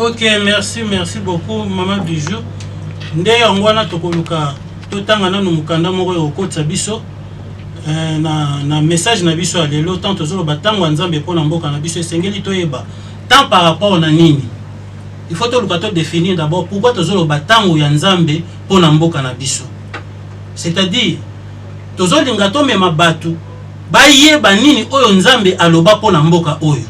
Ok, merci beaucoup, Maman Bijou. Ndé angwana tokoluka totanga na mukanda moko okotsa biso na message na biso alelo tant tozolo batango nzambe pona mboka na biso esengeli toyeba tant par rapport na nini. Il faut to définir d'abord pourquoi tozolo batango ya nzambe pona mboka na biso. C'est-à-dire tozolo linga to mema batu bayeba nini oyo nzambe aloba pona mboka oyo.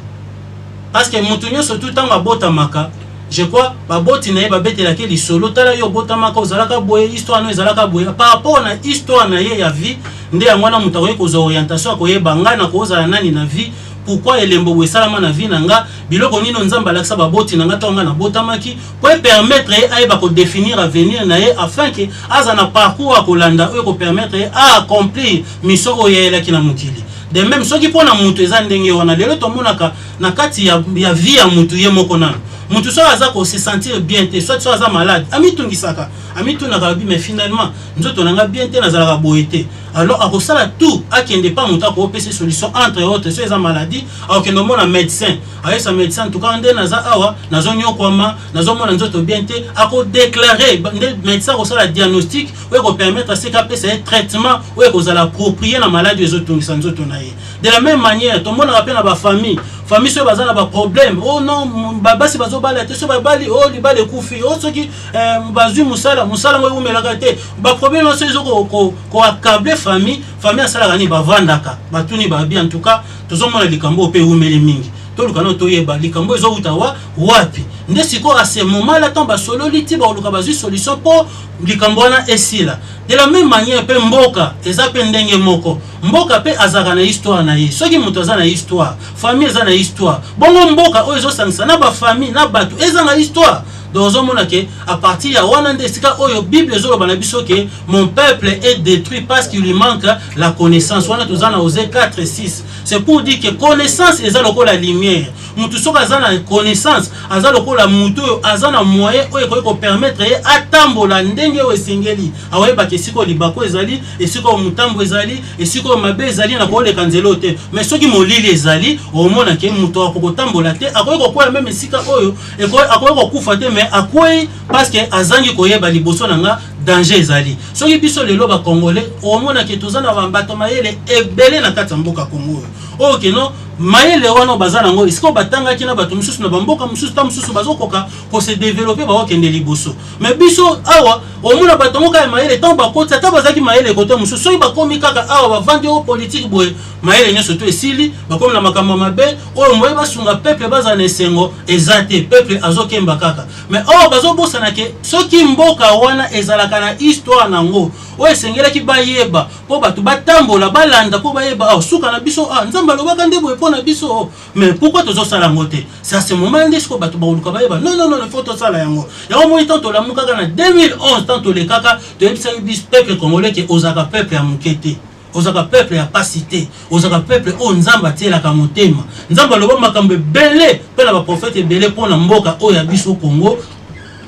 Parce que mutu nyonso tout temps abota maka, je crois baboti na ye babetela ke lisolo tala yo bota maka ozalaka boye histoire no ezalaka boye par rapport na histoire na ye ya vie nde ya mwana mutu akoki kozwa orientation akoyeba nga na kozala nani na vie pourquoi elembo wesalama na vie nanga biloko nino nzamba alakisa baboti nanga tonga na botamaki pour permettre ayeba ko définir avenir na ye afin que aza na parcours akolanda oyo ko permettre à accomplir mission oyela kina mukili. De même soki pona mutu eza ndenge wana lelo tomonaka na kati ya vie ya mutu ye moko nana mutu so aza ko se sentir bien te soit so aza malade amitungisaka amitunaka bi mais finalement nzoto nanga bien te nazalaka boyete alors akosala tout akende pas mutu ko pesa solution entre autres so eza maladie akende mona médecin avec sa médecin en tout cas ndé naza awa nazo nyokwama nazo mona nzoto bien te ako déclarer médecin ko sala diagnostic ou ko permettre à ce ka pesa traitement ou ko sala approprier na maladie ezotungisa nzoto na ye. De la même manière tout le monde rappelle na ba famille so bazana ba problème oh non babasi bazo bala te so babali oh libale kufi oh soki bazu musala ngo umelaka te ba problème so ezo ko accabler famille asala gani bavandaka batuni ba bien en tout cas tozomona likambo pe umeli mingi to lukano toyeba likambo ezo utawa wapi nde siko à ce moment là tomba solo liti ba luka bazu solution pour likambo na esila. De la même manière pe mboka eza pe ndenge moko mboka pe azaka na histoire na ye soki mutu aza na histoire famille eza na histoire bongo mboka oyo ezosangisa na ba famille na batu eza na histoire. Donc à partir ya wana nde sika oyo Bible ezoloba na biso ke mon peuple est détruit parce qu'il lui manque la connaissance. Wana tozana Osée 4:6. C'est pour dire que connaissance eza lokola lumière. Mutu soka azana connaissance aza lokola mutu azana moyen oyo ko permettre atambola ndenge o esengeli aweba ke siko libako ezali esiko mutambo ezali esiko mabe ezali na ko le kanzelo te mais soki molili ezali omona ke mutu akotambola te akoyeko kwa même sika oyo akoyeko kufa te mais akoyi parce que azangi koyeba liboso nanga danger ezali soki biso lelo ba congolais omona ke tozana bambato mayele ebele na kati mboka Kongo OK non mayele wana bazana ngo isiko batanga kina bato mususu na bamboka mususu ta mususu bazokoka ko se développer ba okende liboso mais biso awa omona bato ngoka mayele tant ba kota ta bazaki mayele kote mususu soki bakomi kaka awa ba vandi o politique boye mayele nyoso to esili bakomi na makambo mabe oyo moye basunga peuple bazana esengo ezate peuple azokemba kaka mais oh bazobosana ke soki mboka wana ezalaka na histoire nango oyo esengela ki bayeba po bato batambola balanda po bayeba oh suka na biso ah nzamba lobaka ndebo epona biso mais pourquoi tozosala ngote c'est à ce moment là ndesiko bato bauluka bayeba non il faut tosala yango yango moi tant to la mukaka na 2011 tant to le kaka to ebisa bis peuple congolais ke ozaka peuple ya mukete ozaka peuple ya pasité ozaka peuple o nzamba tiela ka motema nzamba loba makambe belé pe na ba prophète belé pona mboka o ya biso Congo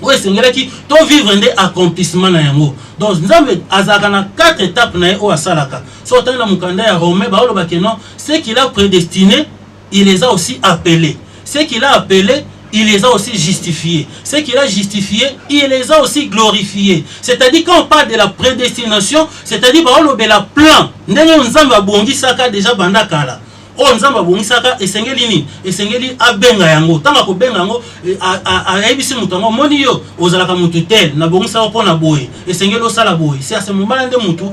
oyo esengelaki to vivre nde accomplissement na yango. Donc nzambe azaka na 4 étapes na ye o asalaka so tanga mukanda ya Romain baoloba ke non ce qu'il a prédestiné il les a aussi appelés, ce qu'il a appelé il les a aussi justifiés, ce qu'il a justifié il les a aussi glorifiés. C'est-à-dire quand on parle de la prédestination c'est-à-dire baoloba la plan ndenge nzambe abongisaka déjà banda kala o nzamba bongisaka esengeli nini esengeli abenga yango tanga ko benga yango ayebisi mutu ngo moni yo ozalaka mutu tel na bongisa ko na boye esengeli osala boye c'est à ce moment là nde mutu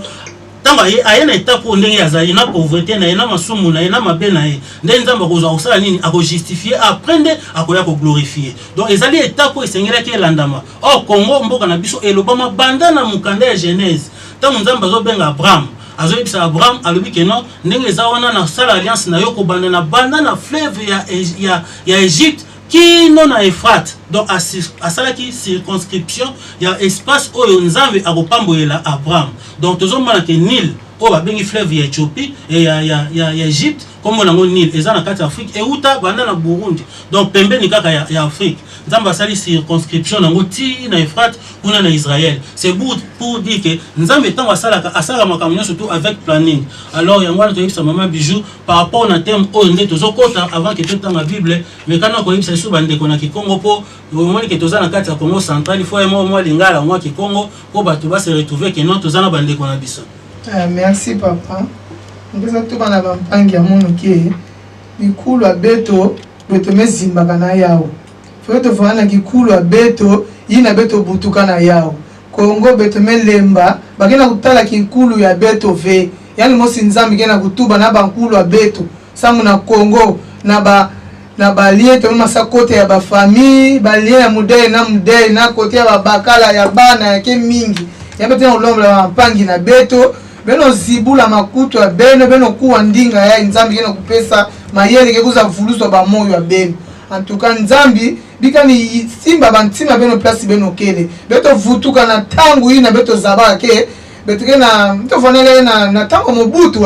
tanga ayena étape ndenge yazali na pauvreté na ena masumu na ena mabe na ye nde nzamba kozwa osala nini ako justifier aprendre akoya ko glorifier. Donc ezali étape esengeli ke landama o Congo mboka na biso elobama banda na mukanda ya Genèse tango nzamba zo benga Abraham azoyebisa Abraham alobi ke non ndenge eza wana na sala alliance na yo ko banda na fleuve ya Égypte qui non na Euphrate. Donc asalaki circonscription ya espace oyo nzambe akopambolela Abraham. Donc tozomona ke Nil o ba bengi fleuve ya Éthiopie et ya Égypte comme on a Nil eza na kati Afrique et uta banda na Burundi donc pembeni kaka ya Afrique nzamba sali circonscription nango ti na Euphrates kuna na Israël c'est pour dire que nzamba tant asala makambo surtout avec planning alors yango wana toyebisa Maman Bijou par rapport na terme oyo nde tozokota avant que totanga Bible mais kana koyebisa biso bandeko na Kikongo po omoni ke toza na kati ya Congo central il faut moi lingala moi Kikongo po bato ba se retrouver que non toza na bandeko na biso. Merci papa. Ngeza to bana bampangi ya mono ke mikulu abeto beto mezimbaka na yao. Foto fana kikulu abeto yina beto butuka na yao. Kongo beto melemba bagena kutala kikulu ya beto ve. Yani mosi nzambi gena kutuba na bankulu abeto. Samu na Kongo na ba lien to masa kote ya ba famille, ba lien ya mudei na kote ya ba bakala ya bana ya ke mingi. Ya beto olomba la mpangi na beto. Beno zibula makutu ya beno kuwa ndinga ya nzambi gena kupesa mayele ke kuza vuluso ba moyo ya beno. En tout cas nzambi bikani simba bantima beno place beno kele. Beto vutuka na tangu ina beto zabaka ke beto kena mto fanele na tango mobutu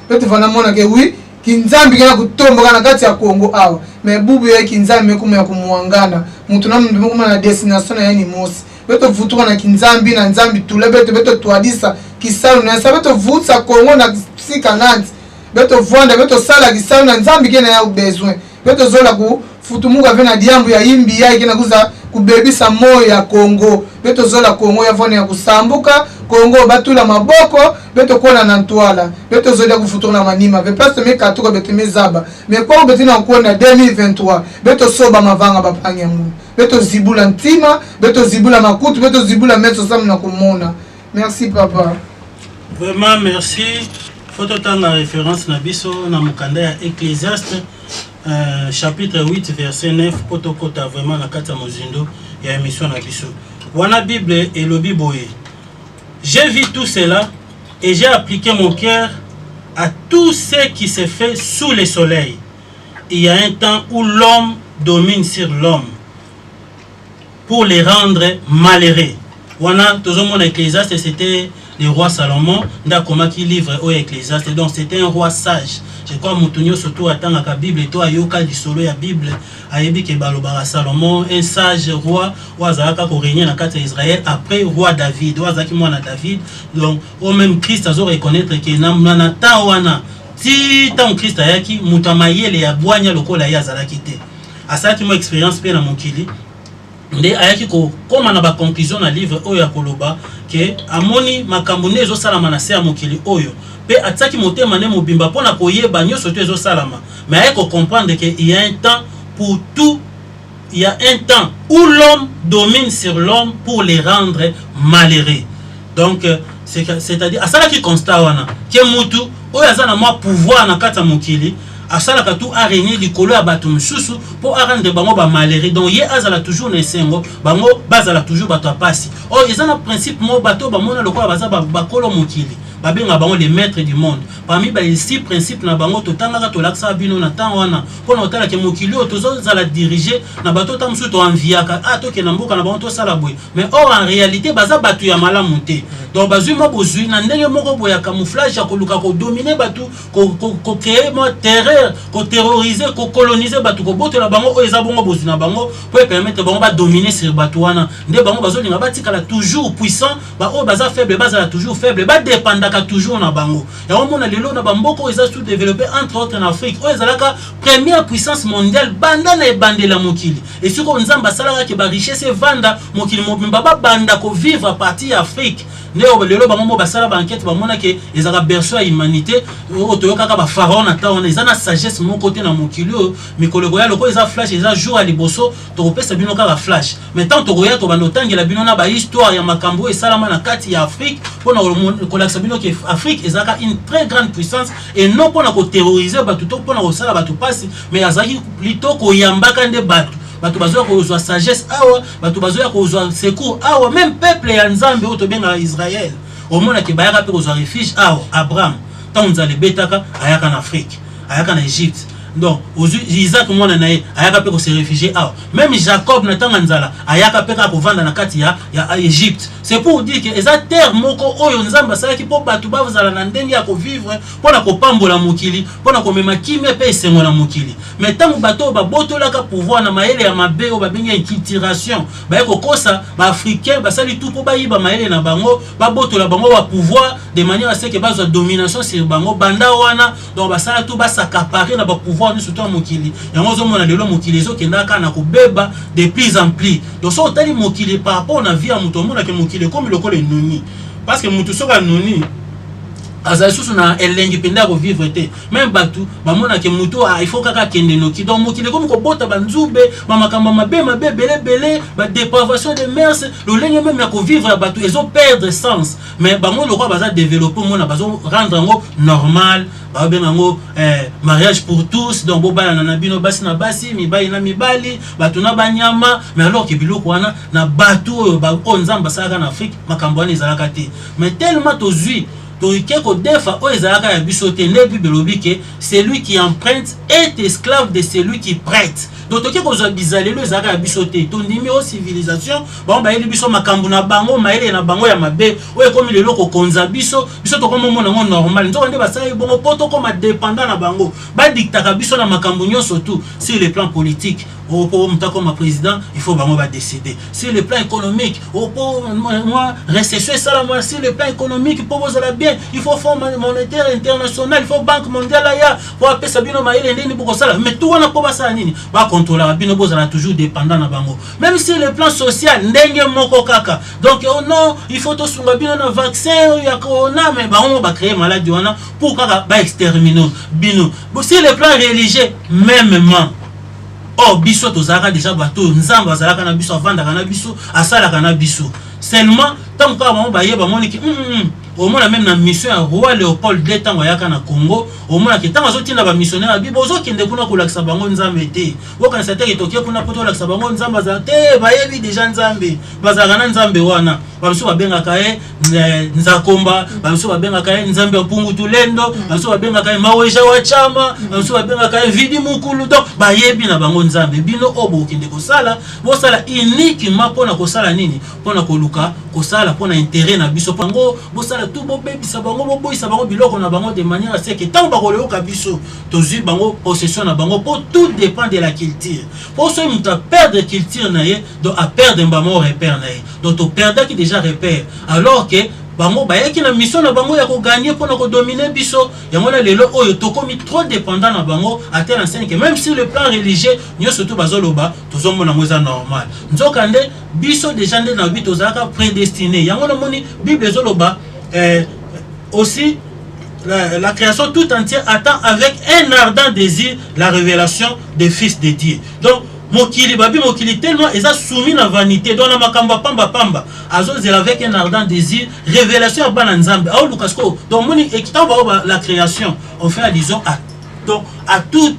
beto fana mona ke oui kinzambi gena kutomboka na kati ya Kongo awa. Me bubu ya kinzambi mekumu ya kumuangana. Mutu na mekumu na destination ya ni mosi. Beto vutuka na kinzambi na nzambi tule beto tuadisa kisalu na sa beto vutsa Kongo na sika nanti beto vwanda beto sala kisalu na nzambi kena ya besoin beto zola ku futumuka vena diambu ya imbi ya kena kuza kubebisa moyo ya Kongo beto zola Kongo ya vone ya kusambuka Kongo batula maboko beto kona na ntwala beto zola kufutura manima ve passe me katuko beto mezaba me kwa beto na kuona 2023 beto soba mavanga bapanya mu beto zibula ntima beto zibula makutu beto zibula meso samu na kumona. Merci papa. Vraiment merci. Faut autant la référence na biso na mukanda ya Ecclésiaste chapitre 8 verset 9 potokota vraiment na kata mozindo ya émission na biso. Wana Bible et le Biboye. J'ai vu tout cela et j'ai appliqué mon cœur à tout ce qui se fait sous le soleil. Il y a un temps où l'homme domine sur l'homme pour les rendre malheureux. Wana tozomona Ecclésiaste c'était le roi Salomon ndakoma qui livre au Ecclésiaste donc c'était un roi sage. Je crois mutunyo surtout atanga ka Bible to ayoka disolo ya Bible ayebi ke balobara Salomon un sage roi wazaka ko régner na kati ya Israël après roi David wazaki mwana David donc au même Christ azo reconnaître que na ta wana ti tant Christ ayaki mutamayele ya bwanya lokola ya zalaki te asaki mo expérience pe na mokili nde ayaki ko koma na ba conclusion na livre oyo ya koloba ke amoni makambo ne ezo salama na se ya mokili oyo pe ataki motema ne mobimba pona koyeba nyonso to ezo salama mais ayeko comprendre que il y a un temps pour tout, il y a un temps où l'homme domine sur l'homme pour les rendre malheureux. Donc c'est-à-dire asala ki constat wana ke mutu oyo azana mo pouvoir na kata mokili asala ka tout a régner likolo ya bato mususu pour rendre bango ba malheureux donc ye azala toujours na sengo bango bazala toujours bato apasi oh ezana principe mo bato ba mona lokola baza ba kolo mokili babenga bango les maîtres du monde parmi ba ici principe na bango totanga to laksa bino na temps wana pona otala ke mokili otozo zala diriger na bato tamusu to enviaka to ke na mboka na bango to sala boy mais or en réalité baza bato ya malamu te donc bazui mo bozui na ndenge moko boya camouflage ya koluka ko dominer bato ko créer mo terreur ko terroriser ko coloniser bato ko botola bango o eza bongo bozui na bango pour permettre bango ba dominer sur bato wana nde bango bazolinga batikala toujours puissant ba o baza faible bazala toujours faible ba dépendre toujours na bango ya omona lelo na bamboko eza sous développé entre autres en Afrique o ezalaka première puissance mondiale banda na ebandela mokili et siko nzamba salaka ke ba richesse vanda mokili mobimba ba banda ko vivre à partir d'Afrique neo lelo bango ba sala ba enquête ba mona ke ezaka berceau ya humanité o toyoka ka ba pharaon na ta on ezana sagesse mon côté na mokili mikolo goya loko eza flash eza jour à liboso to kopesa bino ka flash mais tant to goya to bando tangela bino na ba histoire ya makambo e salama na kati ya Afrique pona ko laksa bino ke Afrique ezaka une très grande puissance et non pona ko terroriser batu to pona ko sala batu pasi mais azaki plutôt ko yambaka nde batu batu bazoya ko uzwa sagesse awa batu bazoya ko uzwa secours awa même peuple ya nzambe oto benga Israël au mona ke bayaka pe ko uzwa refuge awa Abraham tant nzale betaka ayaka na Afrique ayaka na Egypte donc Isaac mwana naye ayaka pe ko se réfugier ah même Jacob natanga nzala ayaka pe ka kovanda na kati ya Égypte. C'est pour dire que eza terre moko oyo nzamba sala ki po batu bavuzala na ndenge ya ko vivre pona ko pambola mokili pona ko mema kimia pe esengo na mokili. Mais tangu bato ba botolaka pouvoir na maele ya mabe o ba benga inculturation ba ko kosa ba africain ba sali tout po ba yiba maele na bango ba botola bango wa pouvoir de manière à ce que bazo domination sur bango banda wana donc ba sala tout ba s'accaparer na ba pouvoir ni surtout mokili yango zo mona lelo mokili zo kendaka na ko beba de plus en plus donc so tali mokili par rapport na vie ya muto mona ke mokili comme le kole nuni parce que mutu soka nuni azali susu na elengi penda ko vivre te même batu bamona ke mutu il faut kaka kende noki donc mokili comme ko bota banzube mamakamba mabe belé ba dépravation de mœurs le lenge même ya ko vivre batu ils ont perdre sens mais bango le quoi baza développer mona bazo rendre ngo normal ba benango mariage pour tous donc bobala na bino basi na basi mibali na mibali batu na banyama mais alors que biloko wana na batu ba onzamba saka na Afrique makambo wana ezalaka te mais tellement tozui celui qui emprunte est esclave de celui qui prête. Donc toke ko bizalé le zaka ya bisoté ton numéro civilisation bon ba yeli biso makambu na bango maele na bango ya mabe oye komi lelo ko konza biso to komo mona ngo normal nzo ndé basala bongo poto ko ma dépendant na bango ba dictaka biso na makambu nyonso tout sur le plan politique au pour mutako ma président il faut bango ba décider sur le plan économique au pour moi récession ça moi sur le plan économique pour vous la bien il faut fonds monétaire international il faut banque mondiale ya pour appeler sabino maele ndeni pour ça mais tout wana ko basala nini ba contrôler bino bozala toujours dépendant na bango même si le plan social ndenge moko kaka donc oh non il faut to sunga bino na vaccin ya corona mais bango ba créer maladie wana pour kaka ba exterminer bino si le plan religieux mêmement oh biso tozaka déjà bato nzamba azalaka na biso avandaka na biso asalaka na biso seulement tant que bango ba yeba moni ki au moins même na mission ya roi Léopold II tango yaka na Congo au moins que tango zotinda ba missionnaire ya bibo zo kende kuna ko lakisa bango nzambe te woka na sateke tokia kuna poto lakisa bango nzamba za te ba yebi déjà nzambe bazaka na nzambe wana ba biso babenga kae nzakomba ba biso babenga kae nzambe mpungu tulendo ba biso babenga kae maweja wa chama ba biso babenga kae vidi mukulu donc ba yebi na bango nzambe bino obo kende ko sala bo sala uniquement pona ko sala nini pona ko luka ko sala pona intérêt na biso pango bo sala tout bon baby ça bango bo boy ça bango biloko na bango de manière à ce que tant ba ko kabiso tozi bango possession na bango pour tout dépend de la culture pour ce muta perdre culture na ye donc à perdre mbamo repère na ye donc to perdre qui déjà repère alors que bango ba yaki na mission na bango ya ko gagner pour na ko dominer biso ya mona lelo oyo to komi trop dépendant na bango à tel enseigne que même si le plan religieux nyo surtout bazoloba tozo mona moza normal nzokande biso déjà ndé na bito zaka prédestiné ya mona moni bible zoloba aussi la création tout entière attend avec un ardent désir la révélation des fils de Dieu. Donc mokili babi mokili tellement ils ont soumis la vanité dans la makamba pamba azozela avec un ardent désir révélation à bananzambe au lukasko donc moni ekitambo la création on fait allusion à tout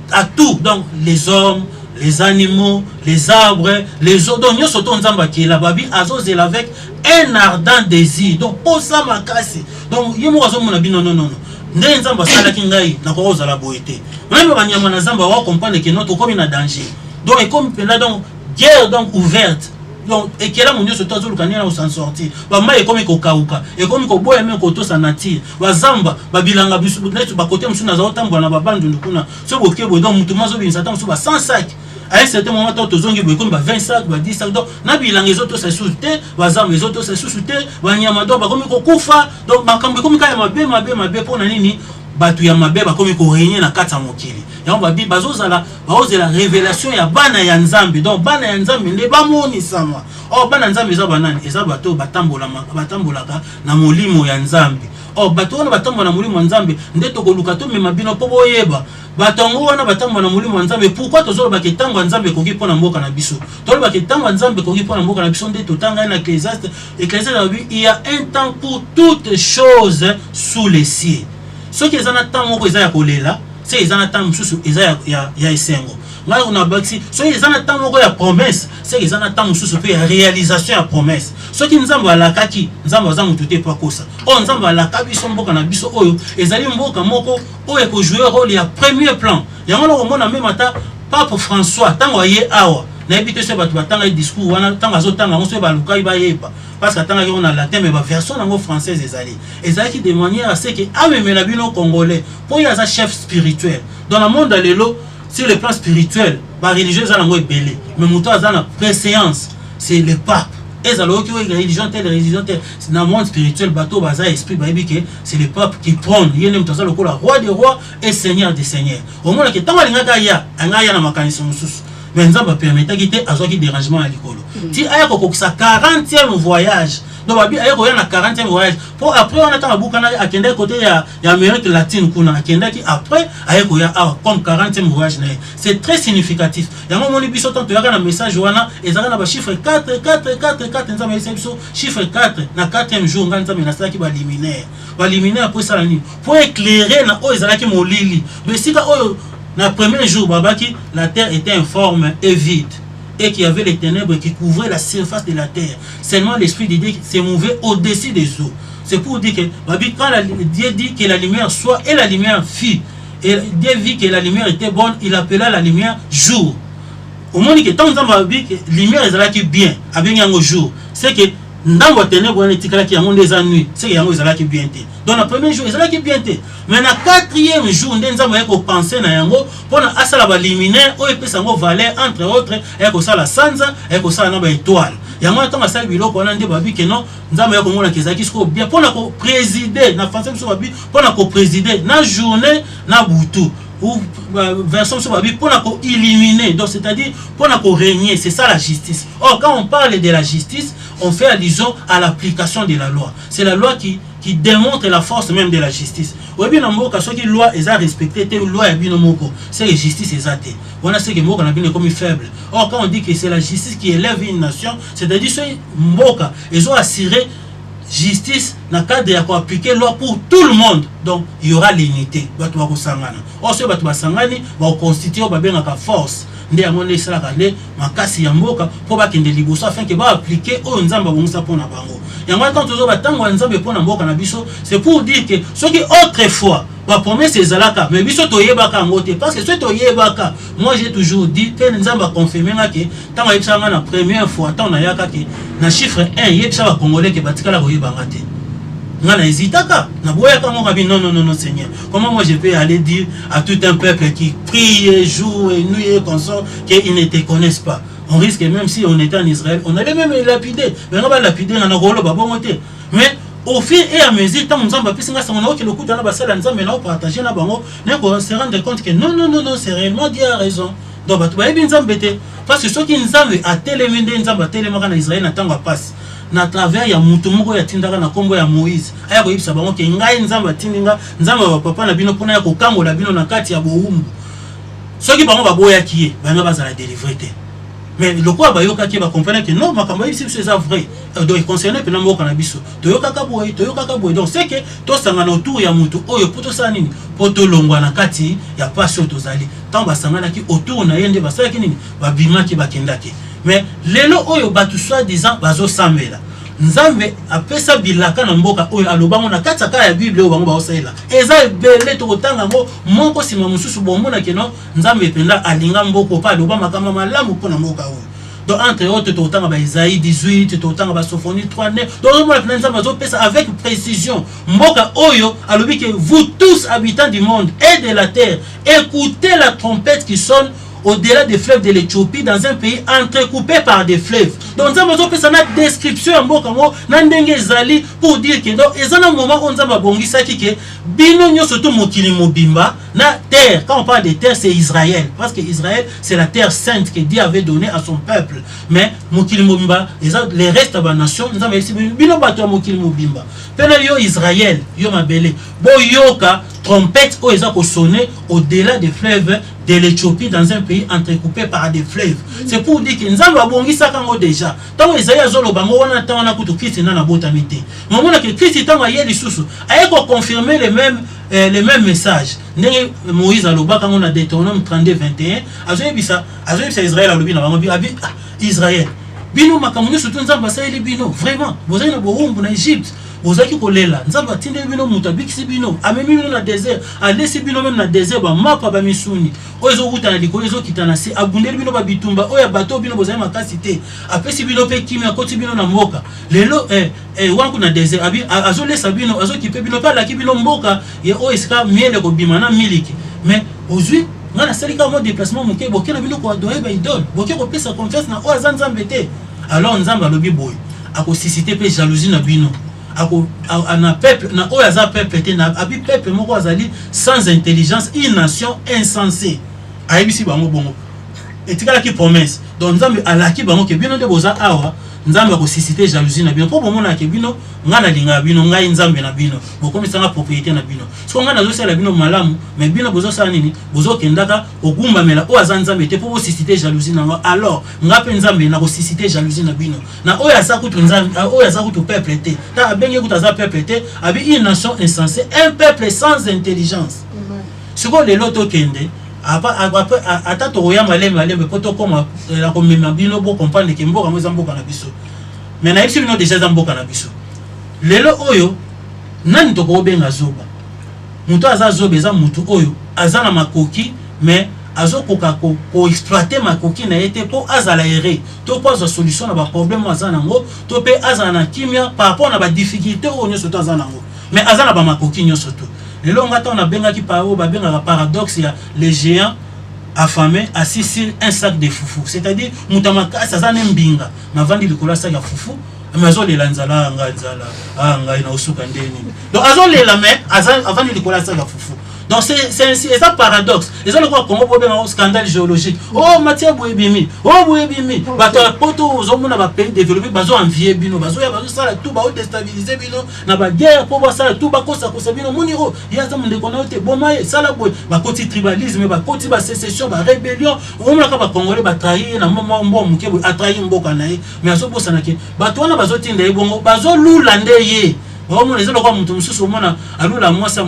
donc les hommes les animaux, les arbres, les eaux. Donc, nous sommes tous la babi azozela avec un ardent désir. Donc, pour ça, ma casse. Donc, il y a non. Ndé nzamba sala kingai na ko ozala boité. Même banyama na nzamba wa comprendre que notre comme na danger. Donc, et comme là donc guerre donc ouverte. Donc, et que là mon Dieu se tozo lukania na s'en sortir. Ba mai comme ko kauka. Et comme ko boya même ko to sa nature. Ba zamba ba bilanga bisu net ba côté msu na za otambwa na babandu ndukuna. So bokebo donc mutu mazo bin satan so ba 100 sacs. À un certain moment, tu as 20 sacs, 10 sacs. Donc, les autres se soutiennent, les autres se soutiennent, les autres se soutiennent. Donc, mabe pour nani batu ya mabe ba komi ko réunir na kata mokili. Ya ba bi bazozala la révélation ya bana ya nzambe. Donc bana ya nzambe ne ba moni sama. Oh bana nzambe za banani eza bato batambolaka na molimo ya nzambe. Oh bato wana batambola na molimo ya nzambe nde to koluka to mema bino po boyeba. Batango wana batambola na molimo ya nzambe pourquoi tozolo ba ketango nzambe koki pona mboka na biso. Tolo ba ketango nzambe koki pona mboka na biso nde totanga na Ecclésiaste. Il y a un temps pour toutes choses sous les cieux. Ce qui est en attendant que Isaiah kolela, c'est ils en attendent sous Isaiah ya esengo. Là on a bâti, ce qui est en attendant que la promesse, c'est ils en attendent sous la réalisation de la promesse. Ce qui nous envoie la kaki, nous envoie ça tout est pas quoi ça. On nous envoie la kabi son boka na biso oyo, ezali mboka moko oyo ko jouer rôle ya premier plan. yango na komona même ata Pape François tango aye awa na ebité se batu batanga discours wana tango azotanga ngo se baluka ibayepa parce que tanga on a latin mais ba version nango française ezali qui de manière à ce que amemela bino congolais pour y a chef spirituel dans le monde lelo sur le plan spirituel ba religieux za nango ebele mais muto azana préséance c'est le pape et alors que religion telle c'est dans le monde spirituel bateau baza esprit ba que c'est le pape qui prend yene muto za le roi des rois et seigneur des seigneurs au moins que tango lingaka ya anga na makanisa mususu mais nzamba permettre qu'il ait azwa ki dérangement à l'école ti aya ko sa 40e voyage donc babi aya ko ya na 40e voyage pour après on attend abukana akenda côté ya Amérique latine kuna akenda ki après aya ko ya comme 40e voyage na c'est très significatif yango moni biso tant ya na message wana ezaka na ba chiffre 4 nzamba yesa biso chiffre 4 na 4e jour ngana nzamba na saki ba liminaire pour ça ni pour éclairer na o ezala ki molili mais sika oyo na premier jour, babaki, la terre était informe et vide, et qu'il y avait les ténèbres qui couvraient la surface de la terre. Seulement l'esprit de Dieu s'est mouvé au-dessus des eaux. C'est pour dire que quand Dieu dit que la lumière soit, et la lumière fit, et Dieu vit que la lumière était bonne, il appela la lumière jour. Au moment que tant que la lumière est là qui bien, avec un jour, c'est que dans votre ténèbres, on est qui a des ennuis, c'est qu'il y a qui bien. Donc, le premier jour, il y a qui bien. Mais le 4e jour, on a pensé pour la liminaire, on peut s'en valer entre autres, et ça la sansa, et ça la étoile. Il y a un temps à ça, il y a un que non, nous avons bien pour présider, pour présider, dans la journée, dans la boutou. Ou version pour éliminer, donc c'est-à-dire pour régner, c'est ça la justice. Or, quand on parle de la justice, on fait allusion à l'application de la loi. C'est la loi qui démontre la force même de la justice. Oui, bien, la loi est respectée, la loi est c'est la justice exacte. On a ce que Moka est comme faible. Or, quand on dit que c'est la justice qui élève une nation, c'est-à-dire que Moka, ils ont assuré justice na cadre ya appliquer loi pour tout le monde, donc il y aura l'unité. Batu ba sangana o se batu ba sangani ba constituer ba benga ka force nde ya monde sala kale makasi ya mboka pour ba kende liboso afin que ba appliquer o nzamba bonsa pona bango yango tant toujours ba tango nzambe pona mboka na biso. C'est pour dire que ce qui autrefois ba promesse ezalaka mais biso toyebaka ngote parce que ce toyebaka moi j'ai toujours dit que nzamba confirmer que tango yebsanga na première fois tant na yaka que na chiffre 1 yebsa ba congolais que batikala koyebanga te ngana hésitaka na boya kama ngabi non Seigneur, comment moi je peux aller dire à tout un peuple qui prie jour et nuit et consort qu'ils ne te connaissent pas? On risque, même si on était en Israël, on allait même lapider, mais on va lapider dans nos rôles mais au fur et à mesure tant nzamba pisinga sango que le coup dans la basala nzamba na partager na bango na ko se rendre compte que non c'est réellement Dieu a raison. Donc batu ba bien nzamba te parce que ceux qui nzamba a télémende nzamba télémaka na Israël na tanga passe na travers ya mutu moko ya tindaka na kombo ya Moïse aya ko yibisa bango ke ngai nzamba tindinga nzamba ba papa na bino pona ya ko kangola bino na kati ya boumbu ceux qui bango ba boya kié banga bazala délivrer te. Mais le quoi bayoka qui va comprendre que non makambo ici c'est vrai donc concerné pe na moko na biso toyoka kaboy donc c'est que to sangana autour ya mutu oyo poto sa nini poto longwa na kati ya passion tozali tant basangana ki autour na yende basala ki nini babima ki bakendaki mais lelo oyo batu soit disant bazo sambela nzambe apesa bilaka na mboka oyo alobango na kati ya Bible oyo bango baosela eza belé to kotanga ngo moko sima mususu bomona keno nzambe penda alinga mboko pa aloba makama malamu pona mboka oyo. Donc entre autres to kotanga ba Isaïe 18 to kotanga ba Sophonie 3:9 donc moi pena nzambe azopesa avec précision mboka oyo alobi que vous tous habitants du monde et de la terre écoutez la trompette qui sonne au-delà des fleuves de l'Éthiopie, dans un pays entrecoupé par des fleuves. Donc, nous avons une description pour dire que il y a un moment où nous avons dit que Bino surtout Mokili Mobimba, na terre, quand on parle de terre, c'est Israël. Parce que Israël, c'est la terre sainte que Dieu avait donnée à son peuple. Mais Mokili Mobimba, les restes de la nation, nous avons dit Bino Bato Mokili Mobimba. Pena yo Israël, yo mabele, bo yoka, trompette, où ils ont sonné au-delà des fleuves de l'Éthiopie dans un pays entrecoupé par des fleuves. C'est pour dire que nous avons déjà. Tant que Isaïe Zolo Bango, on attend un coup de Christ dans la botanité. Mais on a que Christ est en train de sous. Avec confirmer les mêmes messages. Moïse a l'oba quand on a Deutéronome 32:21. Azoïbisa Israël a l'obi na bango Israël. Bino makamunyo surtout nzamba sa ele bino vraiment. Vous avez na Boumbu na Égypte. bozaki kolela nzambe atinde bino muta bikisi bino amemi bino na désert alesi bino même na désert ba mapa ba misuni oyo kuta na likolo ezo kitana se abundeli bino ba bitumba oyo bato bino bozali makasi te apesi bino pe kimi akoti bino na mboka lelo wanku na désert abi azolesa bino azokipe bino pa laki bino mboka ye oyo esika miele kobima na miliki mais ozwi ngana salika mo déplacement moke bokena bino ko adorer ba idole boke ko pesa confiance na oyo nzambe te alors nzambe alobi boy ako susciter pe jalousie na bino ako na peuple na oyo za peuple te na abi peuple moko azali sans intelligence une nation insensée ayebisi bango bongo etikala ki promesse donc nzambe alaki bango ke bino de boza awa nzambe ako susciter jalousie na bino po bomona ke bino ngana linga bino ngai nzambe na bino bokomisanga propriété na bino so ngana zo sala bino malamu mais bino bozo sala nini bozo kendaka ogumba mela o azan nzambe te po bo susciter jalousie na alors ngape nzambe na ko susciter jalousie na bino na oya za kutu nzambe oya za kutu peuple te ta abenge kutu za peuple te abi une nation insensée un peuple sans intelligence siko lelo to kende après ata to ya malembe poto koma la komema bino bo comprendre ke mboka mo zamboka na biso mais na ipsi bino déjà zamboka na biso lelo oyo nani to ko benga zoba muto aza zoba eza mutu oyo azana makoki mais azokoka ko exploiter makoki na yete po azala ere to po za solution na ba problème azana ngo to pe azana kimia par rapport na ba difficulté oyo nyoso to azana ngo mais azana ba makoki nyoso to lelo ngata on a benga ki pao ba benga paradoxe ya les géants affamés assis sur un sac de foufou c'est-à-dire mutamaka sazana mbinga mavandi likola sac ya foufou mais azolela nzala ngai na usuka ndeni donc azolela mais avandi likola sac ya foufou donc c'est un paradoxe les autres quoi Congo problème un scandale géologique oh Mathieu Bouyebimi bato poto ozomona ba pays développé bazo envier bino bazo ya bazo sala tout ba déstabiliser bino na ba guerre pour ba sala tout ba kosa bino moniro ya za monde kono te boma sala boy ba koti tribalisme ba koti ba sécession ba rébellion omona ka ba congolais ba trahir na mama mbomuke bo atrahir mboka na ye mais azo bosana ke bato wana bazo tinda ebongo bazo lula ndeye Omo les autres mutu mususu mona alula mwasa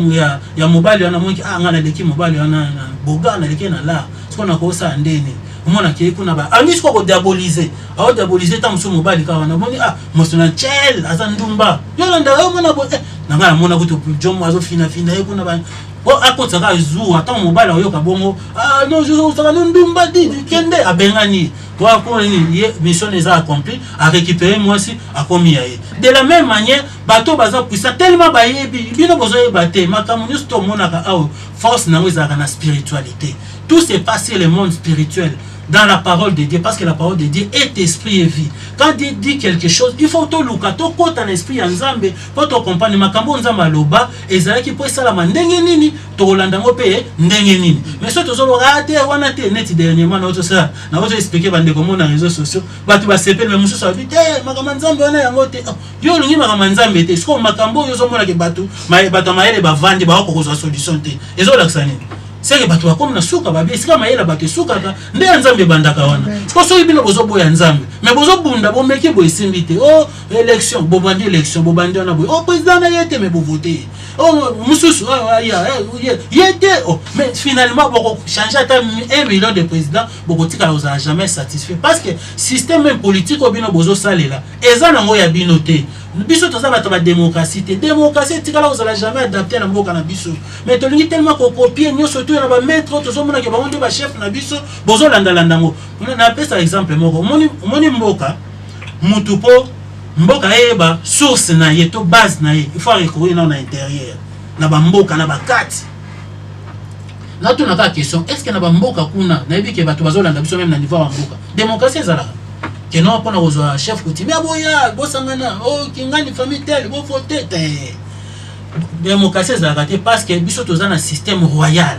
ya mobali wana mwiki ngana leki mobali wana boga na leki na la siko na kosa ndeni mona ke kuna ba ani siko ko diaboliser au diaboliser ta musu mobali ka wana moni mosona chel azandumba yolanda mona bo na ngana mona kutu jomo azo fina kuna ba o akota ka zu ata mobali oyo ka bongo non je saka ndumba di kende abengani toi pour ni mission les a accompli à récupérer moi aussi à combien de la même manière bateau baza puissant tellement bayebi bino bozo yebate makamu nyusto monaka awo force na ngeza na spiritualité tout s'est passé le monde spirituel dans la parole de Dieu parce que la parole de Dieu est esprit et vie. Quand Dieu dit quelque chose, il faut to luka to kota na esprit nzambe pour to comprendre makambo nzamba loba ezala ki po sala ndenge nini to rolanda ngo pe ndenge nini. Mais so to zo rate wana te net dernièrement na to ça na to expliquer bande comment na réseaux sociaux batu ba sepel mais mususu abi te makambo nzambe wana yango te yo lungi makambo nzambe te siko makambo yo zo mona ke batu bato maele ba vandi ba ko ko solution te ezo laksa nini. C'est que bato comme na suka ba bisika mayela bato suka ka nde nzambe bandaka wana siko so ibino bozo boya nzambe mais bozo bunda bo meki bo isimbite oh élection bo bandi élection bo bandi na bo oh président na yete mais bo voter oh mususu yete oh mais finalement bo changer ta 1 million de président bo kotika oza jamais satisfait parce que système même politique obino bozo salela eza nango ya bino te biso to za bato ba démocratie tikala ozala jamais adapté na mboka na biso mais to lingi tellement ko copier nyoso to na ba maître to zo mona ke ba onde ba chef na biso bozo landa ngo na pesa exemple moko moni mboka mutu po mboka eba source na ye to base na ye il faut recourir na intérieur na ba mboka na ba kati na to na ka question est-ce que na ba mboka kuna na yebi ke bato bazo landa biso même na niveau ya mboka démocratie ezala que non pour nos chef coutumier boya bosangana oh kingani famille tel bo voter démocratie za raté parce que biso tozana système royal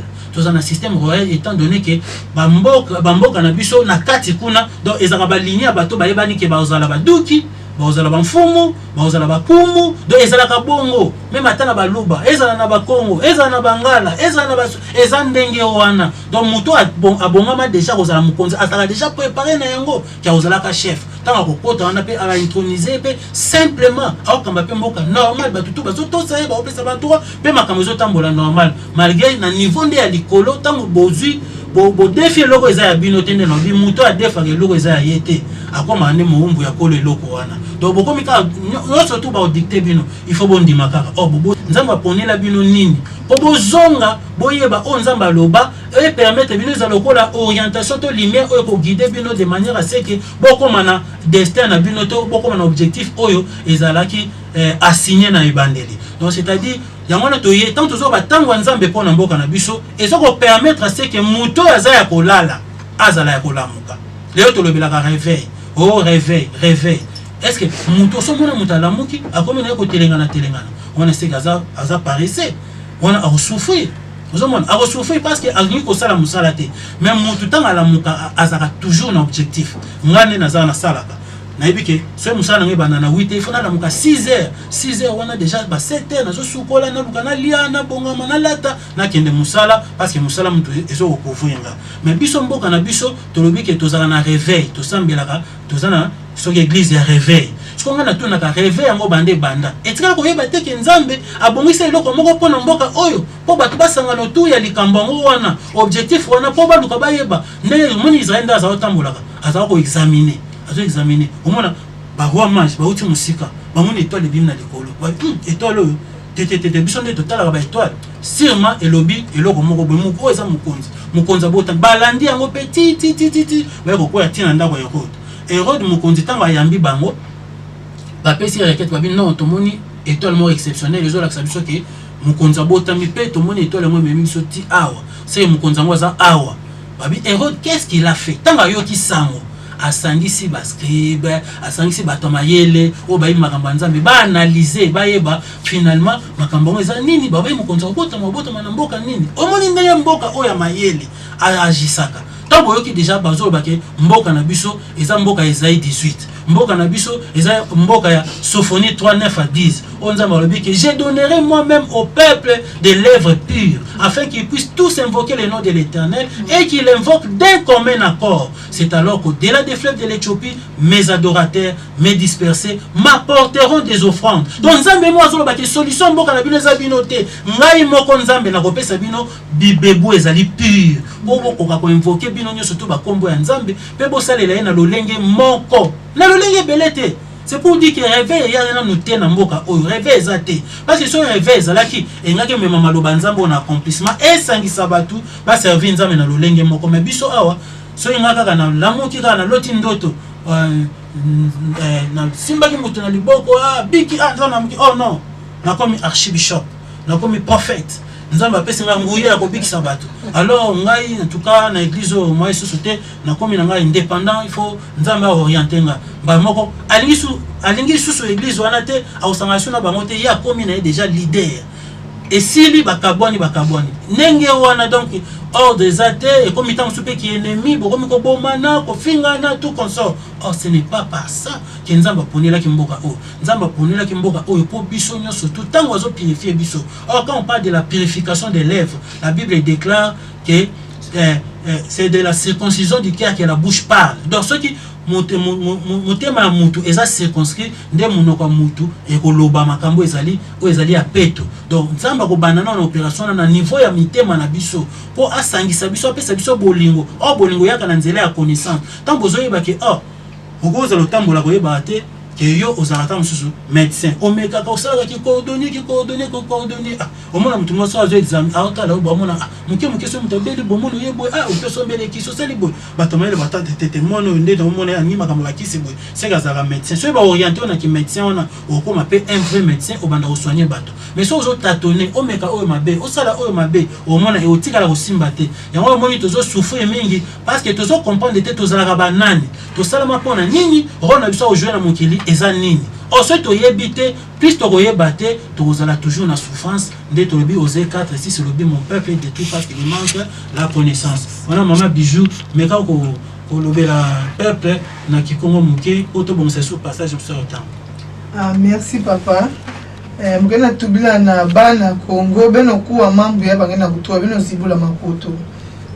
étant donné que bamboka na biso na kati kuna donc ezaka ba ligne bato bayebani ke bazala baduki bazala bamfumu bazala bakumu donc ezala ka bongo même atana baluba ezala na bakongo ezala na bangala ezala na ezandenge wana donc muto abongama déjà kozala mukonzi atala déjà préparé na yango ki ozala ka chef tanga kokota wana pe ala introniser pe simplement akamba pe mboka normal batutu bazoto sa ba opesa bato pe makambo zo tambola normal malgré na niveau nde ya likolo tango bozui bo défi loko eza ya bino tende no bi muto a defa ke loko eza ya yete akoma ne moumbu ya kolo loko wana donc boko mika no surtout ba dicter bino il faut bon dimakaka oh bobo nzamba ponela bino nini bobo zonga boyeba o nzamba loba et permettre bino za lokola orientation to lumière oyo ko guider bino de manière à ce que boko mana destin na bino to boko mana objectif oyo ezalaki assigné na ibandeli donc c'est-à-dire yango na toye tant tozo ba tango nzambe pona mboka na biso ezoko permettre à ce que muto azaya kolala azala ya kolamuka leo to lobela ka réveil oh réveil est-ce que muto so mona mutala muki akomi na ko telengana on sait gaza aza paressé on a souffrir vous a souffrir parce que agni ko sala musala te même mutu tanga la muka azaka toujours un objectif ngane na za na salaka naibike so musala ngi bana na 8 il faut na muka 6h on a déjà ba 7h na zo sukola na luka na liana bonga na lata na kende musala parce que musala mutu ezo ko kufunga mais biso mboka na biso to lobike tozala na réveil to sambelaka tozana so église ya réveil ce qu'on a tout na ka réveil yango bande banda etika ko yeba te ke nzambe abongisa eloko moko pona mboka oyo po bato basanga no tu ya likambo ngo wana objectif wana po baluka bayeba ndenge moni Israël ndaza otambolaka aza ko examiner au moins ba roi mage ba uti musika ba moni étoile bimna likolo ba étoile oyo tete biso nde totala ba étoile sûrement elobi eloko moko bo moko eza mukonzi abota balandi yango petit ba ko kwa tina ndako ya kote Hérode mukonzi tanga yambi bango ba pesi requête ba bi non tomoni étoile mo exceptionnelle les autres sabiso ke mukonzi abota mi pe tomoni étoile mo memi soti awa c'est mukonzi ngo za awa ba bi Hérode qu'est-ce qu'il a fait tanga yo ki sango asangisi ba scribe asangisi ba tomayele o ba imakamba nzambe ba analyser ba yeba finalement makambo eza nini ba ba mukonzi abota na mboka nini omoni ndeye mboka oya mayele agisaka Tabo yoki déjà bazo bake mboka na biso eza mboka Esaïe 18 mboka na biso eza mboka ya Sophonie 3:9 à 10 on dit que je donnerai moi-même au peuple des lèvres pures afin qu'ils puissent tous invoquer le nom de l'Éternel et qu'ils l'invoquent d'un commun accord. C'est alors qu'au-delà des fleuves de l'Éthiopie mes adorateurs, mes dispersés m'apporteront des offrandes. Donc nzambe mo azolo bake solution mboka na bino eza bino te ngai moko nzambe na kopesa bino bibebu ezali pure bobo ko invoquer bino nyo surtout ba kombo ya nzambe pe bo salela na lolenge moko na lolenge belete. C'est pour dire que réveil ya na noté na mboka o réveil ezate parce que so réveil zalaki engaki mema maloba nzambe na accomplissement et sangisa batu ba servir nzambe na lolenge moko mais biso awa so engaka kana lamoki kana loti ndoto na simbaki mutu na liboko biki nzana muki oh non na comme archbishop na comme prophète nzambe apesi nga nguya ko bikisa batu alors ngai en tout cas na église moi société na comme na ngai indépendant il faut nzambe orienter nga ba moko alingi susu église wana te au sangation na bango te ya comme na déjà leader et si li bakabwani nenge wana donc hors des athées et comme étant soupe qui ennemi bokomi ko bomana ko fingana tout consort. Or ce n'est pas par ça que nzamba ponela ki mboka o nzamba ponela ki mboka o po biso nyonso tout temps ozo purifier biso. Or quand on parle de la purification des lèvres, la Bible déclare que c'est de la circoncision du cœur que la bouche parle. Donc ceux qui motema mutu eza circonscrit nde monoko mutu e koloba makambo ezali a peto. Donc nzamba ko banana na opération na niveau ya mitema na biso po asangisa biso apesa biso bolingo o bolingo yaka na nzela ya connaissance tant bozoyeba ke okoza lotambola koyeba te que yo ozalata mususu médecin omeka ka osala ki coordonner au moins mutu moso azo examen aotala o bomona muke so mutobeli bomono yebo o peso mbele ki so sali boy batomele batata tete mono nde do mona ani makamala ki se boy c'est gazara médecin so ba orienter on a ki médecin on a okoma pe un vrai médecin obanda ko soigner bato mais so ozo tâtonner omeka o mabe osala o mabe o mona e otika la kosimba te yango moni tozo souffrir mingi parce que tozo comprendre te tozala ba nani to sala mapona nini rona biso o jouer na mokili ezanini ensuite oyebite plus toyebate tozala toujours na souffrance nde tolobi Osée 4:6 lobi mon peuple est détruit parce qu'il manque la connaissance. Voilà maman bijou mais quand ko lobela peuple na kikongo muke oto bon c'est sur passage sur le temps. Merci papa. Mugena tubila na bana Kongo beno kuwa mambo ya bangena kutoa beno zibula makoto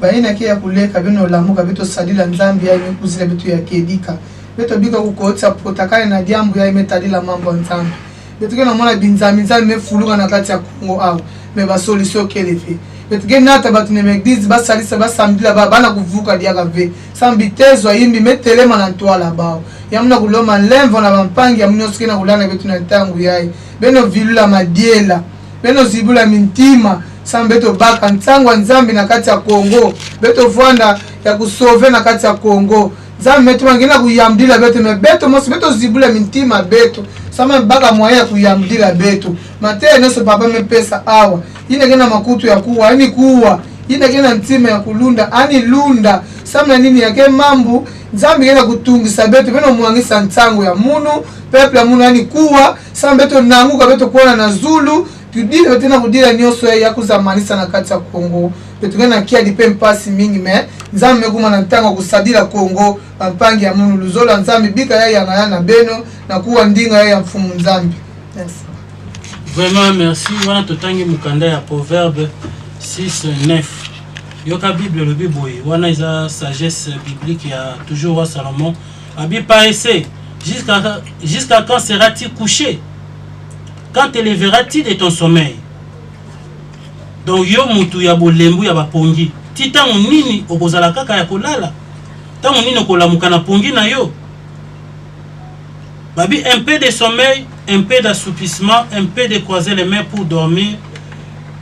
baina kia kuleka beno lamuka beto sadila nzambi ya imekuzila beto ya kedika beto bika kukotsa potakale na diambu ya imetadila mambo nzambi beto kena mwana binzami nzambi mefuluka na kati ya Kongo au me ba solution kelefe betige nata bato na église basalisa basambila bana kuvuka diaka ve sambitezo ayimbi metelema na ntwala bao yamuna kuloma lemvo na bampangi yamunyo sikena kulana betu na ntangu yayi beno vilula madiela beno zibula mintima sambeto baka ntangwa nzambi na kati ya Kongo beto vwanda ya kusove na kati ya Kongo nzambi metu wangina kuyamdila beto me beto mosi beto zibula mintima beto sama baka mwaya kuyamdila beto mateye neso papa mepesa awa ine kena makutu ya kuwa ani kuwa ine kena ntima ya kulunda ani lunda samna nini yake mambu nzambi kena kutungisa beto beno muangisa ntango ya munu peple ya munu ani kuwa sama beto nanguka beto kuona na Zulu tudile tena kudila nyoso ya kuzamanisa na kati ya Kongo betugena kia dipe mpasi mingi me nzambe kuma na ntango kusadila Kongo mpangi ya munu luzola nzambe bika ya yana na beno na kuwa ndinga ya mfumu nzambe. Merci. Vraiment merci. Wana totangi mukanda ya Proverbe 6:9. Yoka Bible le biboye. Wana isa sagesse biblique ya toujours roi Salomon. Abi paraissez jusqu'à quand seras-tu couché? Quand te lèveras-tu de ton sommeil? Donc yo mutu ya bolembu ya bapongi titangu nini okozala kaka ya kolala tangu nini okolamuka na pongi na yo babi un peu de sommeil, un peu d'assoupissement, un peu de croiser les mains pour dormir,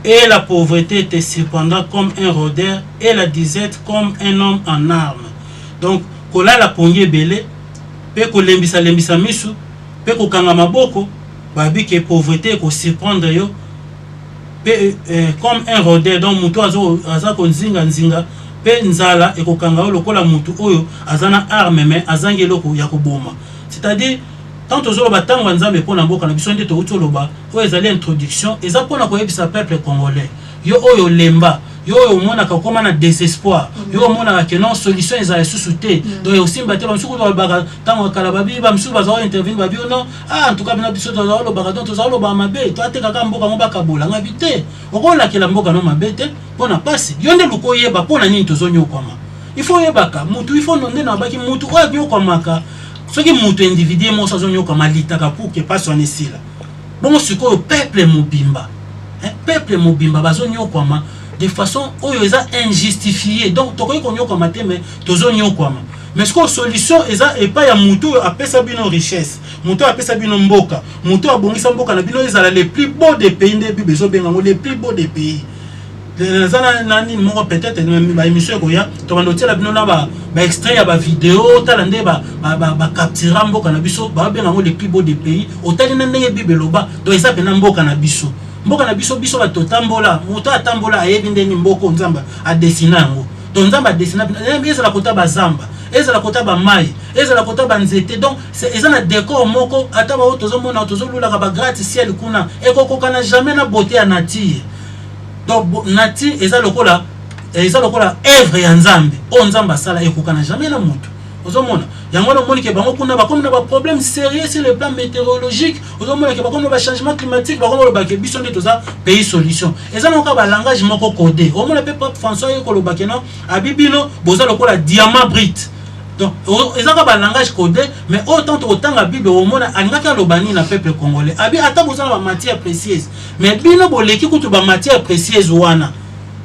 et la pauvreté était cependant comme un rôdeur et la disette comme un homme en armes. Donc kolala pongi belé pe kolembisa lembisa misu pe kokanga maboko babi ke pauvreté ko surprendre yo comme un rôdeur donc mutu aza ko nzinga nzinga pe nzala ekokanga lokola mutu oyo azana arme mais azangi loko ya koboma. C'est-à-dire quand ozoloba tango nzambe pona mboka na biso nde to utoloba oyo ezali introduction eza pona koyebisa peuple congolais yo oyo lemba yo oyo mona ka koma na désespoir yo mona ka non solution ezali sous-souté donc aussi mbate ba msuku to ba tango kala babi ba msuku bazo intervenir babi non en tout cas bina biso to zo ba donc to zo ba mabe to ateka ka mboka ngoba kabola ngabite okola kila mboka no mabete pona pasi yo nde luko yeba pona nini to zo nyokoma il faut yebaka mutu il faut nonde na baki mutu oyo byokomaka soki mutu individu mo sazo nyokoma litaka pour que pas son esila bon siko peuple mobimba peuple mobimba bazo nyokoma de façon oyo eza injustifiée donc tokoki konyokoma te mais tozo nyokoma mais ce que solution eza epa ya mutu apesa bino richesse mutu apesa bino mboka mutu abongisa mboka na bino ezala les plus beaux des pays nde bi bezo benga les plus beaux des pays zana nani moko peut-être ba émission ko ya to bando tela bino na ba extrait ya ba vidéo tala nde ba capturer mboka na biso ba benga les plus beaux des pays otali na ndenge bibeloba donc eza pena mboka na biso mboka na biso biso ba totambola mutu atambola ayebi ndeni mboko nzamba a dessiner ngo donc nzamba a dessiner ezala kota ba zamba ezala kota ba mai ezala kota ba nzete donc c'est ezana décor moko ata ba tozo mona tozo lula ka ba gratte ciel kuna ekokoka na jamais na beauté ya nature. Donc nati eza lokola œuvre ya nzambe o nzamba sala ekoka na jamais na mutu ozomona yango no moni ke bango kuna ba comme na ba problème sérieux sur le plan météorologique ozomona ke ba comme ba changement climatique ba comme ba ke biso nde toza pays solution eza no ka ba langage moko codé omona pe Pape François yeko lo bakeno abibino boza lokola diamant brut donc eza ka ba langage codé mais autant la Bible omona angaka lobani na peuple congolais abi ata boza na ba matière précieuse mais bino boleki kutu ba matière précieuse wana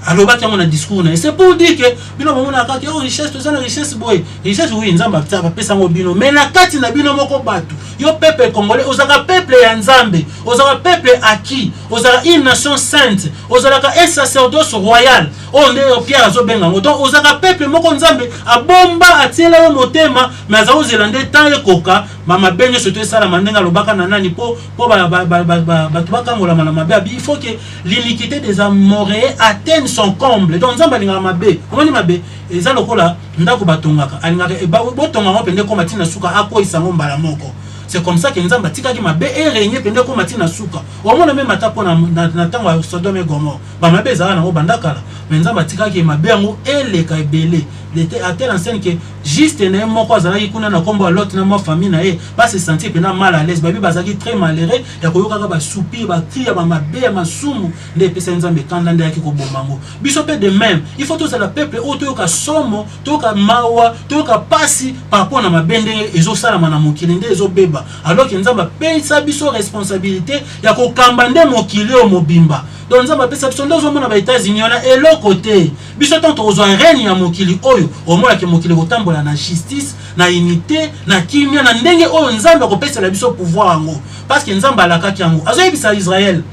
alobaki yango na discours na c'est pour dire que bino bomona kaka yo richesse to zana richesse boy richesse oui nzamba tsaba pesa ngo bino mais na kati na bino moko batu yo peuple congolais ozaka peuple ya nzambe ozaka peuple acquis ozaka une nation sainte ozaka un sacerdoce royal onde yo Pierre azobenga ngo donc ozaka peuple moko nzambe abomba atiela yo motema mais azo zelande tant ekoka mama benye soto sala mandenga lobaka na nani po ba tubaka ngola na mabe il faut que l'iniquité des amoureux atteigne son comble donc nzamba linga mabe omoni mabe eza lokola ndako batongaka alingaka botonga ngo pende ko matina suka ako isango mbala moko. C'est comme ça que nzamba tikaki mabe e régner pende ko matina suka omona même matapo na tango ya Sodome et Gomorrhe ba mabe ezala na bandakala mais nzamba tikaki mabe yango eleka ebele l'été à telle enseigne que juste na moko azalaki kuna na kombo l'autre na ma famille na ye ba se sentir pena mal à l'aise babi bazaki très malheureux ya koyoka ba soupir ba cri ba mabe ya masumu nde pesa nzambe kanda nde yaki ko bomango biso pe de même il faut tous la peuple auto yoka somo toka mawa toka pasi par rapport na mabende ezo sala mana mokili nde ezo beba alors que nzamba pesa biso responsabilité ya ko kamba nde mokili o mobimba donc nzamba pesa biso ndozo mona ba États-Unis na eloko te biso tant ozo règne ya mokili oyo o mona ke mokili ko tambola na justice na unité na kimia na ndenge oyo nzamba ko pesa la biso pouvoir ngo parce que nzamba alaka kiango azo yebisa Israël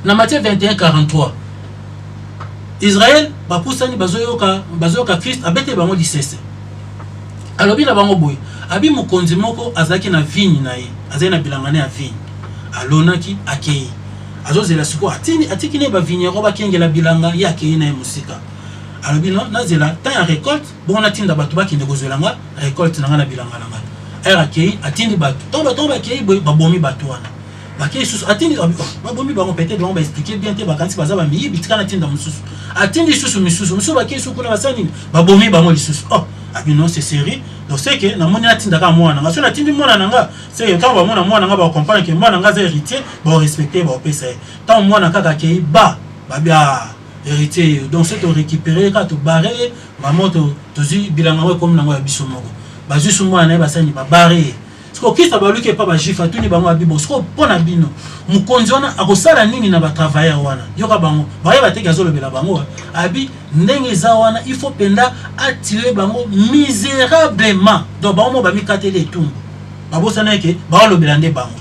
na Matthieu 21:43 Israël bapusani bazoyoka Christ abete bango lisese alobi na bango boye abi mokonzi moko azaki na vigne na ye azali na bilangane ya vigne alonaki akei azozela siko atiki ne ba vignero bakengela bilanga ya akei na ye musika alobi no nazela temps ya récolte bon natinda bato bakende kozwelanga récolte nanga na bilanga nanga era akei atindi bato tomba akei boye babomi bato wana bakei susu atindi babomi bango peut-être bango ba expliquer bien te bakanisi baza ba miyi bitika na tinda mususu atindi susu misusu bakei susu kuna basani babomi bango lisusu abi non c'est sérieux donc c'est que na moni atinda ka mwana nga so na tindi mwana nanga c'est que quand ba mona mwana nga ba comprendre que mwana nga za héritier ba respecter ba pesa tant mwana kaka kei ba bia héritier donc c'est de récupérer quand to barrer maman to zi bilanga comme nango ya biso moko ba juste mwana ba sani ba barrer ko kisa baluke pa ba jifa tuni bango abibo sko pona bino mukonzi wana akosala nini na ba travailleur wana yoka bango baye bateki azolobela bango abi ndenge za wana il faut penda attirer bango misérablement donc bango ba mikatele etumbu babosana ke ba lobela nde bango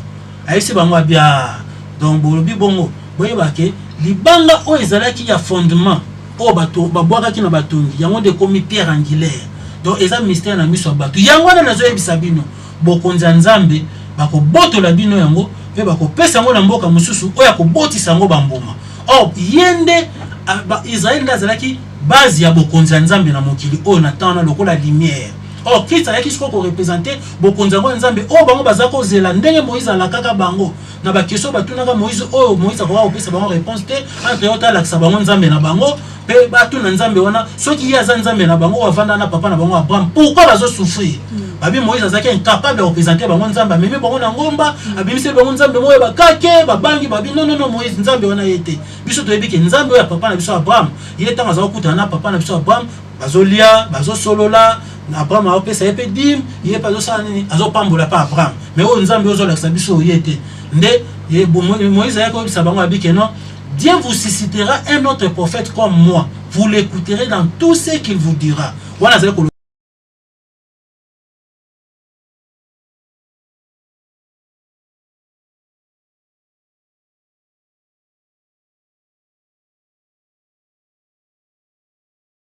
ayisi bango abia donc bolobi bongo boye bake libanga o ezalaki ya fondement o bato babwaka ki na batongi yango de komi pierre angulaire donc eza mystère na miso bato yango na nazo yebisa bino bokonzi nzambe bako botola bino yango pe bako pesa yango na mboka mususu oya ko botisa yango bamboma yende Israël nazalaki base ya bokonzi nzambe na mokili o na tana lokola lumière Christ ayaki siko ko représenter bokonzi yango nzambe bango bazako zela ndenge Moïse alakaka bango na ba question batunaka Moïse Moïse ko opesa bango réponse te entre autres alakisa bango nzambe na bango pe batuna nzambe wana soki ya nzambe na bango wavanda na papa na bango Abraham pourquoi bazo souffrir abi Moïse azaki incapable de représenter bango nzambe meme bango na ngomba abimise bango nzambe moyo bakake babangi babi non Moïse nzambe wana yete biso to yebike nzambe ya papa na biso Abraham yete tanga za okuta na papa na biso Abraham bazolia bazosolola Abraham a opesa yepe dim ye pa zo sala nini azopambola pa Abraham mais o nzambe ozo la sabiso yete nde ye Moïse ayako bisa bango abike non Dieu vous suscitera un autre prophète comme moi vous l'écouterez dans tout ce qu'il vous dira. Voilà,